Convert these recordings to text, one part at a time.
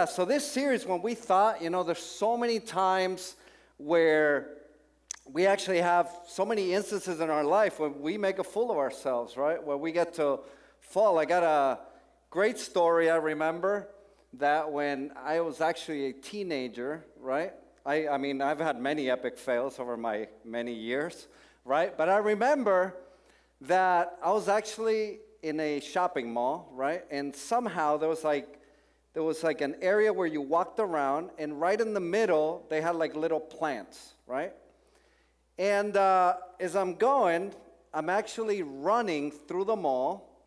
yeah, so this series, when we thought, there's so many times where we actually have so many instances in our life where we make a fool of ourselves, right? Where we get to fall. I got a great story I remember that when I was actually a teenager, right? I mean, I've had many epic fails over my many years, right? But I remember that I was actually in a shopping mall, right? And somehow there was like an area where you walked around, and right in the middle, they had like little plants, right? And as I'm going, I'm actually running through the mall,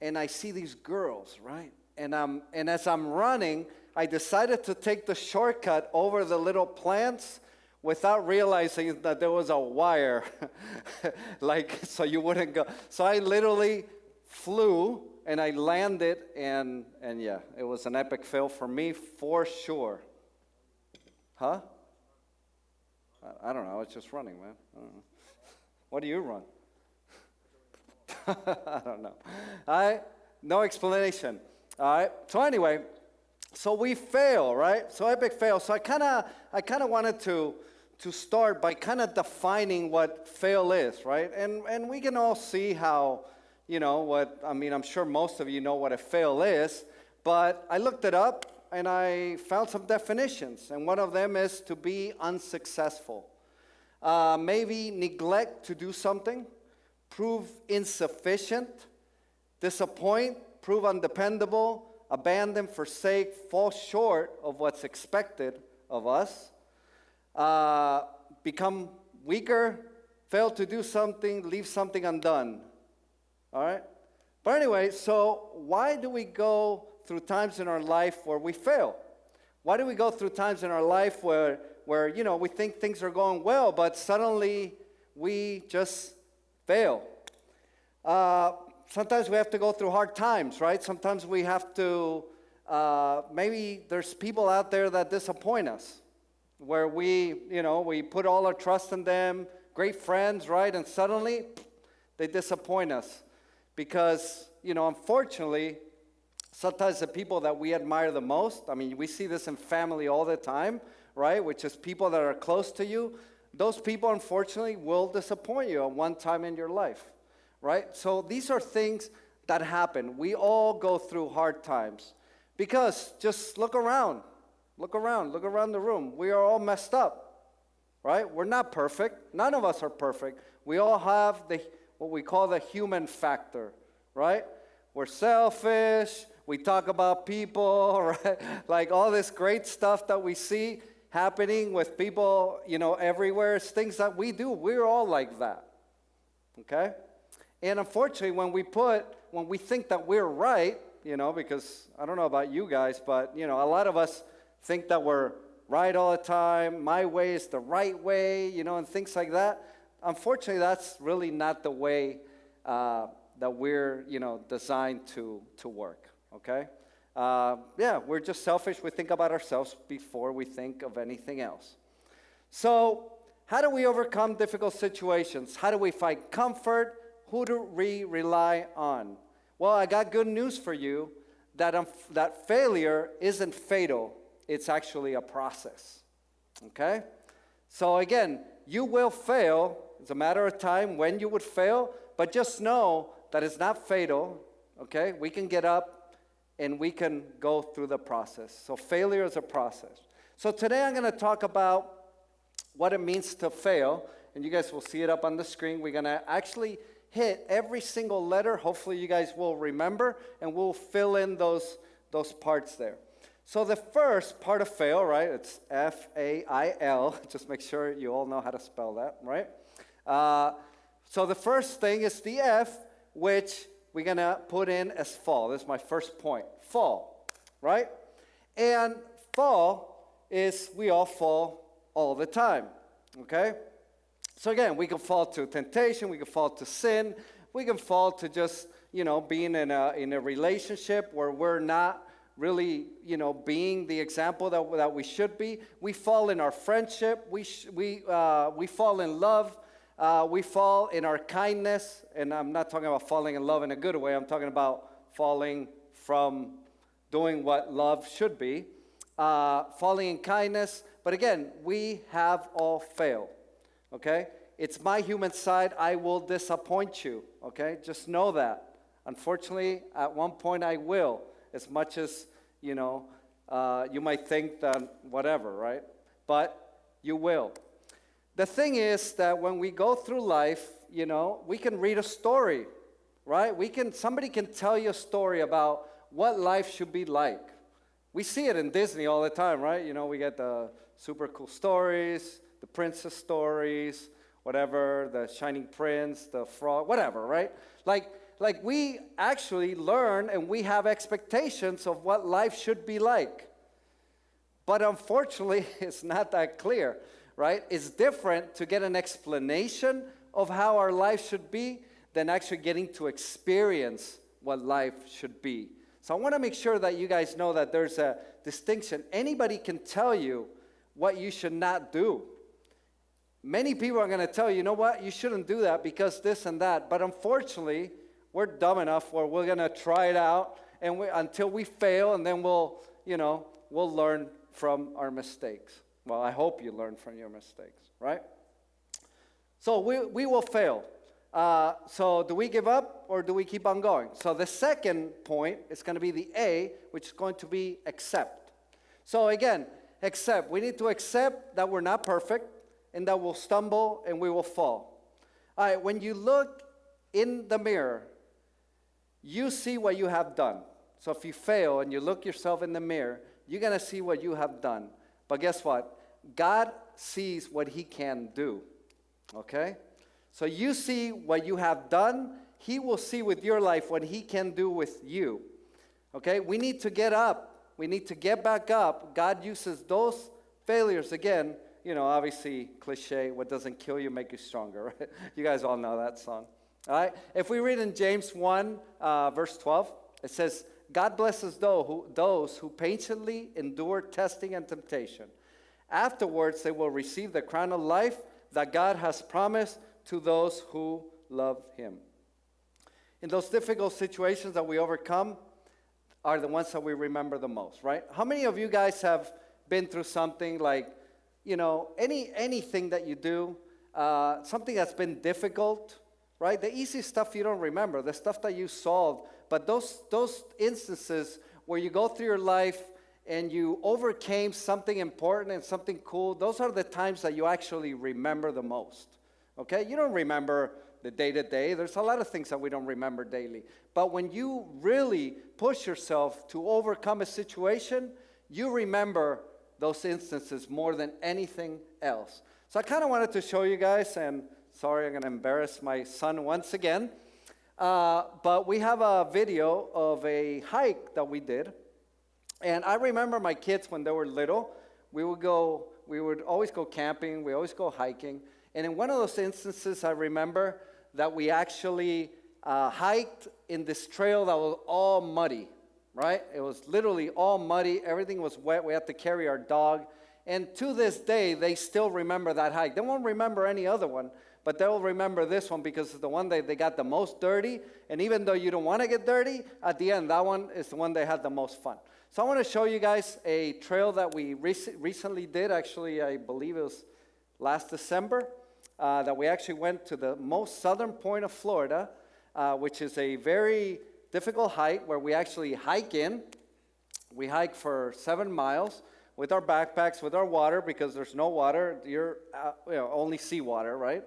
and I see these girls, right? And as I'm running, I decided to take the shortcut over the little plants without realizing that there was a wire, so you wouldn't go. So I literally flew, and I landed, and yeah, it was an epic fail for me for sure. Huh? I don't know. I was just running, man. I don't know. What do you run? I don't know. All right? No explanation. All right? So anyway, so we fail, right? So epic fail. So I kind of wanted to start by kind of defining what fail is, right? And we can all see how, I'm sure most of you know what a fail is, but I looked it up and I found some definitions, and one of them is to be unsuccessful. Maybe neglect to do something, prove insufficient, disappoint, prove undependable, abandon, forsake, fall short of what's expected of us, become weaker, fail to do something, leave something undone. All right? But anyway, so why do we go through times in our life where we fail? Why do we go through times in our life where we think things are going well, but suddenly we just fail? Sometimes we have to go through hard times, right? Sometimes we have to, maybe there's people out there that disappoint us, where we put all our trust in them, great friends, right? And suddenly they disappoint us because, unfortunately, sometimes the people that we admire the most, we see this in family all the time, right? Which is people that are close to you. Those people, unfortunately, will disappoint you at one time in your life, right? So these are things that happen. We all go through hard times because just look around the room. We are all messed up, right? We're not perfect. None of us are perfect. We all have what we call the human factor, right? We're selfish. We talk about people, right? Like all this great stuff that we see happening with people, everywhere. It's things that we do. We're all like that, okay? And unfortunately, when we think that we're right, because I don't know about you guys, but, a lot of us think that we're right all the time. My way is the right way, and things like that. Unfortunately, that's really not the way that we're, designed to work, okay? We're just selfish. We think about ourselves before we think of anything else. So how do we overcome difficult situations? How do we find comfort? Who do we rely on? Well, I got good news for you that failure isn't fatal. It's actually a process, okay? So again, you will fail. It's a matter of time when you would fail, but just know that it's not fatal, okay? We can get up and we can go through the process. So failure is a process. So today I'm going to talk about what it means to fail, and you guys will see it up on the screen. We're going to actually hit every single letter. Hopefully you guys will remember, and we'll fill in those parts there. So the first part of fail, right, it's F.A.I.L. Just make sure you all know how to spell that, right? So the first thing is the F, which we're going to put in as fall. This is my first point. Fall, right? And fall is we all fall all the time, okay? So again, we can fall to temptation. We can fall to sin. We can fall to just, being in a relationship where we're not really, being the example that we should be. We fall in our friendship. We fall in love. We fall in our kindness. And I'm not talking about falling in love in a good way. I'm talking about falling from doing what love should be. falling in kindness. But again, we have all failed, okay? It's my human side. I will disappoint you, okay? Just know that. Unfortunately, at one point I will, as much as, you might think that whatever, right? But you will. The thing is that when we go through life, we can read a story, right? Somebody can tell you a story about what life should be like. We see it in Disney all the time, right? We get the super cool stories, the princess stories, whatever, the shining prince, the frog, whatever, right? Like we actually learn and we have expectations of what life should be like. But unfortunately, it's not that clear, right? It's different to get an explanation of how our life should be than actually getting to experience what life should be. So I want to make sure that you guys know that there's a distinction. Anybody can tell you what you should not do. Many people are going to tell you, what, you shouldn't do that because this and that. But unfortunately, we're dumb enough where we're going to try it out until we fail, and then we'll learn from our mistakes. Well, I hope you learn from your mistakes, right? So we will fail. So do we give up or do we keep on going? So the second point is going to be the A, which is going to be accept. So again, accept. We need to accept that we're not perfect and that we'll stumble and we will fall. All right, when you look in the mirror, you see what you have done. So if you fail and you look yourself in the mirror, you're going to see what you have done. But guess what? God sees what he can do. Okay? So you see what you have done. He will see with your life what he can do with you. Okay? We need to get up. We need to get back up. God uses those failures again. Obviously, cliche, what doesn't kill you make you stronger, right? You guys all know that song. All right? If we read in James 1, verse 12, it says, God blesses those who patiently endure testing and temptation. Afterwards, they will receive the crown of life that God has promised to those who love him. In those difficult situations that we overcome are the ones that we remember the most, right? How many of you guys have been through something like, anything that you do, something that's been difficult, right? The easy stuff you don't remember, the stuff that you solved, but those instances where you go through your life and you overcame something important and something cool, those are the times that you actually remember the most. Okay, you don't remember the day-to-day. There's a lot of things that we don't remember daily. But when you really push yourself to overcome a situation, you remember those instances more than anything else. So I kind of wanted to show you guys, and sorry, I'm going to embarrass my son once again. But we have a video of a hike that we did. And I remember my kids when they were little, we would always go camping, we always go hiking. And in one of those instances, I remember that we actually hiked in this trail that was all muddy, right? It was literally all muddy. Everything was wet. We had to carry our dog. And to this day, they still remember that hike. They won't remember any other one, but they'll remember this one because it's the one they got the most dirty. And even though you don't want to get dirty, at the end, that one is the one they had the most fun. So I want to show you guys a trail that we recently did. Actually, I believe it was last December. That we actually went to the most southern point of Florida, which is a very difficult hike where we actually hike in. We hike for 7 miles with our backpacks, with our water, because there's no water. You're only seawater, right?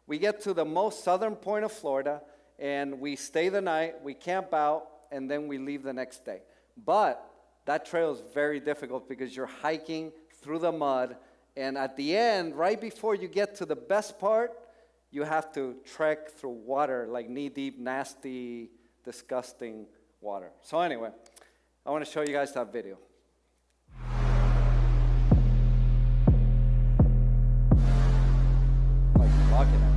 We get to the most southern point of Florida, and we stay the night, we camp out, and then we leave the next day. But that trail is very difficult because you're hiking through the mud. And at the end, right before you get to the best part, you have to trek through water, like knee-deep, nasty, disgusting water. So anyway, I want to show you guys that video. Like blocking it.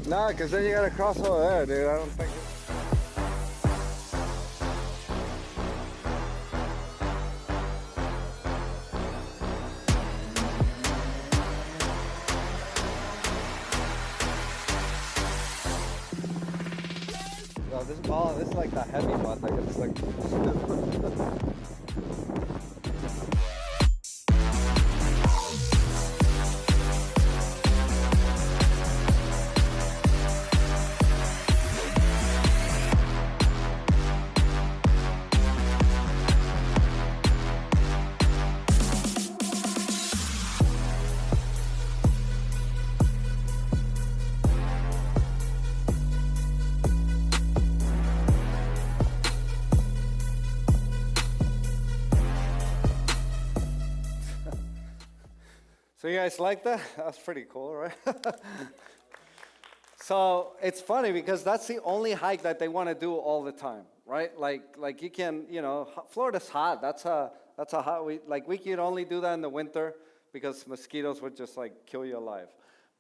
Nah, because then you gotta cross over there, dude. I don't think. No, this is like the heavy one. Like it's like. So you guys like that? That's pretty cool, right? So it's funny because that's the only hike that they want to do all the time, right? Like you can, Florida's hot. That's a hot. We could only do that in the winter because mosquitoes would just like kill you alive.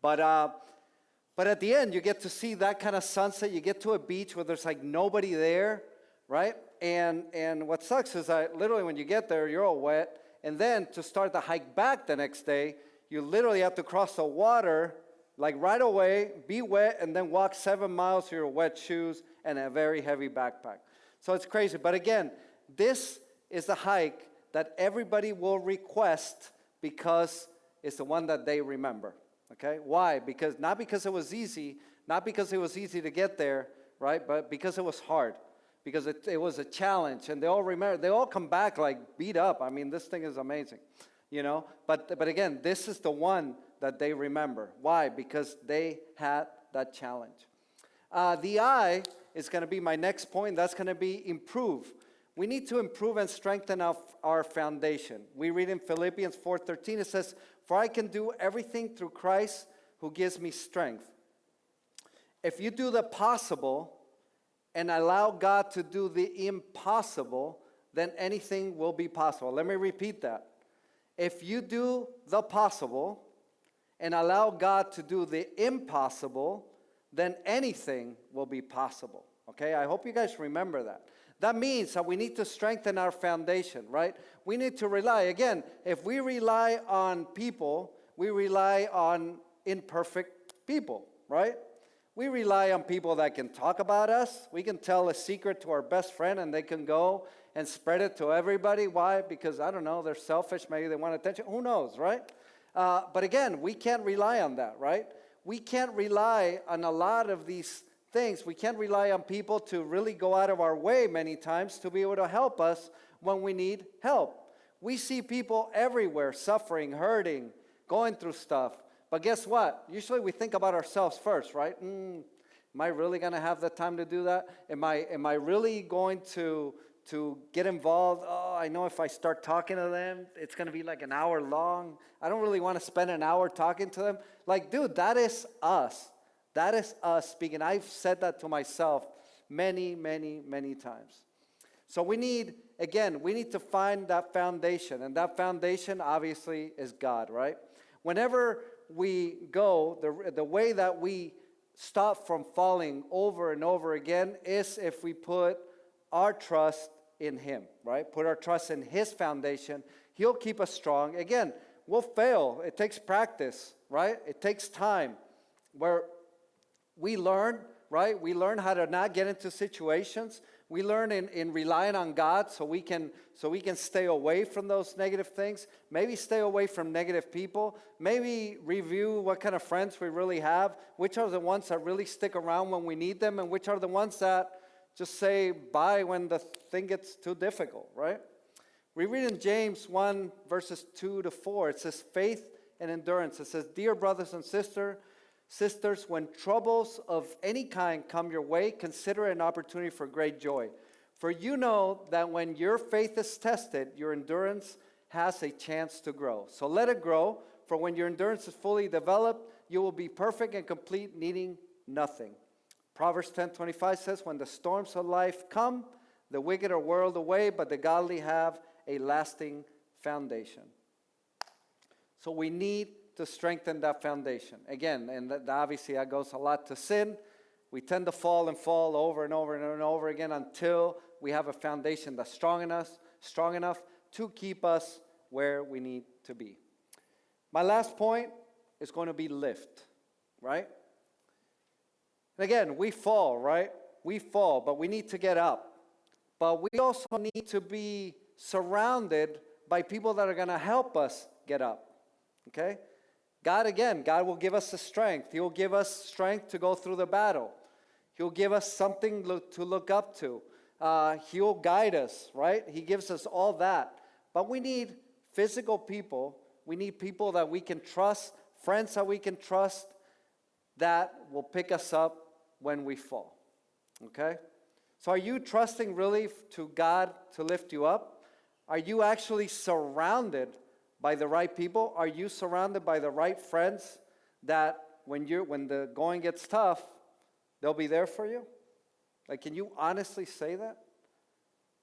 But at the end, you get to see that kind of sunset. You get to a beach where there's like nobody there, right? And what sucks is that literally when you get there, you're all wet. And then to start the hike back the next day, you literally have to cross the water, like right away, be wet, and then walk 7 miles with your wet shoes and a very heavy backpack. So it's crazy. But again, this is the hike that everybody will request because it's the one that they remember. Okay? Why? Not because it was easy, not because it was easy to get there, right? But because it was hard. Because it was a challenge, and they all remember. They all come back like beat up. I mean, this thing is amazing, But again, this is the one that they remember. Why? Because they had that challenge. The I is going to be my next point. That's going to be improve. We need to improve and strengthen our foundation. We read in Philippians 4:13. It says, "For I can do everything through Christ who gives me strength." If you do the possible and allow God to do the impossible, then anything will be possible. Let me repeat that. If you do the possible and allow God to do the impossible, then anything will be possible. Okay? I hope you guys remember that. That means that we need to strengthen our foundation, right? We need to rely. Again, if we rely on people, we rely on imperfect people, right? We rely on people that can talk about us. We can tell a secret to our best friend and they can go and spread it to everybody. Why? Because, I don't know, they're selfish. Maybe they want attention. Who knows, right? But again, we can't rely on that, right? We can't rely on a lot of these things. We can't rely on people to really go out of our way many times to be able to help us when we need help. We see people everywhere suffering, hurting, going through stuff. But guess what? Usually we think about ourselves first, right? Am I really going to have the time to do that? Am I really going to get involved? Oh, I know if I start talking to them, it's going to be like an hour long. I don't really want to spend an hour talking to them. Like, dude, that is us. That is us speaking. I've said that to myself many, many, many times. So we need to find that foundation. And that foundation, obviously, is God, right? Whenever we go, the way that we stop from falling over and over again is if we put our trust in Him, right? Put our trust in His foundation. He'll keep us strong. Again, we'll fail. It takes practice, right? It takes time where we learn, right? We learn how to not get into situations. We learn in relying on God so we can stay away from those negative things. Maybe stay away from negative people. Maybe review what kind of friends we really have. Which are the ones that really stick around when we need them, and which are the ones that just say bye when the thing gets too difficult, right? We read in James 1, verses 2 to 4. It says, faith and endurance. It says, dear brothers and sisters, when troubles of any kind come your way, consider it an opportunity for great joy. For you know that when your faith is tested, your endurance has a chance to grow. So let it grow, for when your endurance is fully developed, you will be perfect and complete, needing nothing. Proverbs 10:25 says, when the storms of life come, the wicked are whirled away, but the godly have a lasting foundation. So we need to strengthen that foundation. Again, and obviously that goes a lot to sin. We tend to fall over and over and over again until we have a foundation that's strong enough to keep us where we need to be. My last point is going to be lift, right? And again, we fall, right? We fall, but we need to get up. But we also need to be surrounded by people that are going to help us get up, okay? God will give us the strength. He will give us strength to go through the battle. He'll give us something to look up to. He'll guide us, right? He gives us all that. But we need physical people. We need people that we can trust, friends that we can trust, that will pick us up when we fall, okay? So are you trusting really to God to lift you up? Are you actually surrounded by the right people? Are you surrounded by the right friends that when the going gets tough, they'll be there for you? Like, can you honestly say that?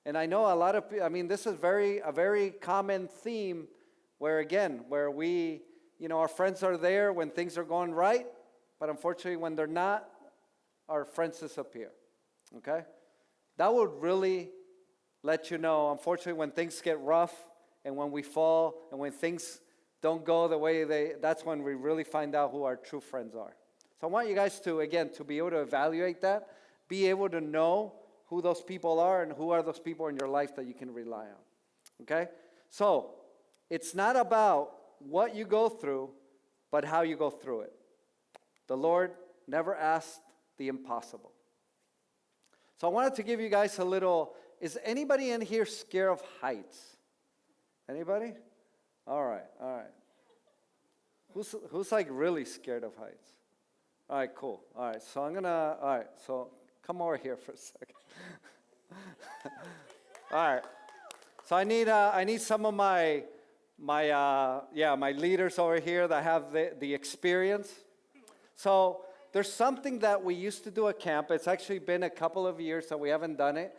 And I know a lot of people, this is a very common theme where we, our friends are there when things are going right, but unfortunately when they're not, our friends disappear, okay? That would really let you know, unfortunately, when things get rough and when we fall and when things don't go the way that's when we really find out who our true friends are. So I want you guys to be able to evaluate that, be able to know who those people are and who are those people in your life that you can rely on, okay? So it's not about what you go through, but how you go through it. The Lord never asked the impossible. So I wanted to give you guys is anybody in here scared of heights? Anybody? All right. Who's like really scared of heights? All right, cool. All right, so come over here for a second. All right. So I need some of my leaders over here that have the experience. So there's something that we used to do at camp. It's actually been a couple of years that we haven't done it,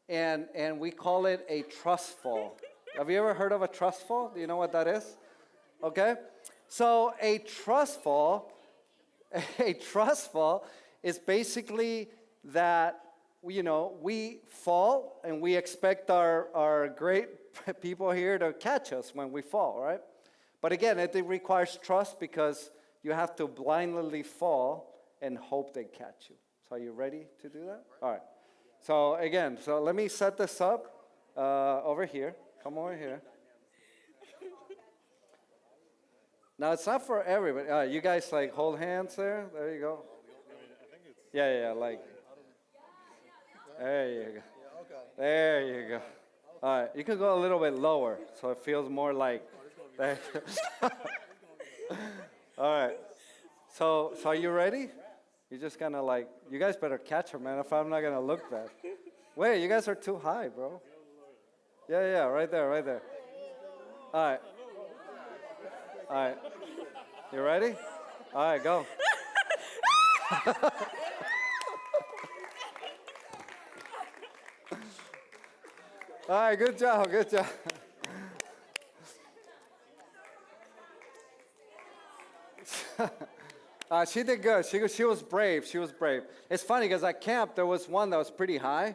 and we call it a trust fall. Have you ever heard of a trust fall? Do you know what that is? Okay. So a trust fall is basically that we fall and we expect our great people here to catch us when we fall, right? But again, it requires trust because you have to blindly fall and hope they catch you. So are you ready to do that? All right. So again, let me set this up over here. Come over here. Now it's not for everybody. You guys like hold hands there. There you go. Yeah. Like. There you go. There you go. All right. You can go a little bit lower so it feels more like. There. All right. So are you ready? You're just gonna you guys better catch her, man, if I'm not gonna look bad. Wait, you guys are too high, bro. Yeah, right there. All right. You ready? All right, go. All right, good job. She did good. She was brave. It's funny because at camp there was one that was pretty high,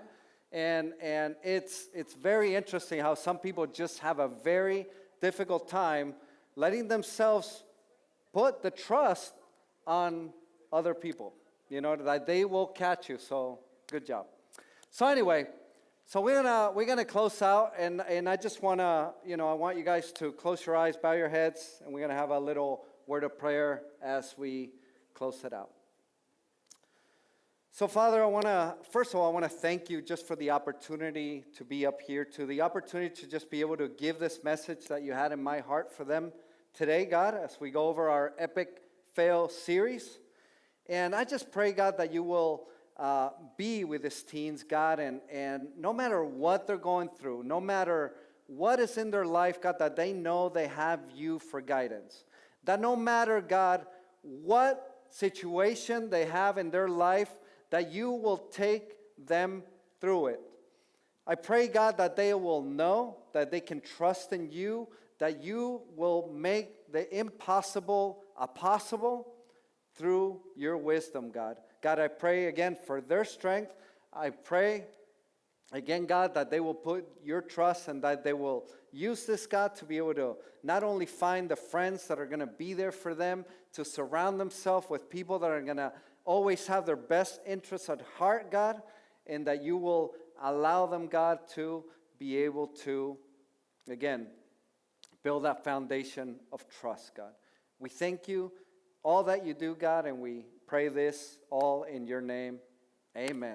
and it's very interesting how some people just have a very difficult time letting themselves put the trust on other people. That they will catch you. So good job. So anyway, we're gonna close out, and I just wanna I want you guys to close your eyes, bow your heads, and we're gonna have a little word of prayer as we close it out. So Father, first of all, I want to thank you just for the opportunity to be up here, to the opportunity to just be able to give this message that you had in my heart for them today, God, as we go over our Epic Fail series. And I just pray, God, that you will be with these teens, God, and no matter what they're going through, no matter what is in their life, God, that they know they have you for guidance. That no matter, God, what situation they have in their life, that you will take them through it. I pray, God, that they will know that they can trust in you, that you will make the impossible a possible through your wisdom, God. God, I pray again for their strength. I pray again, God, that they will put your trust and that they will use this, God, to be able to not only find the friends that are going to be there for them, to surround themselves with people that are going to always have their best interests at heart, God, and that you will allow them, God, to be able to, again, build that foundation of trust, God. We thank you, all that you do, God, and we pray this all in your name. Amen.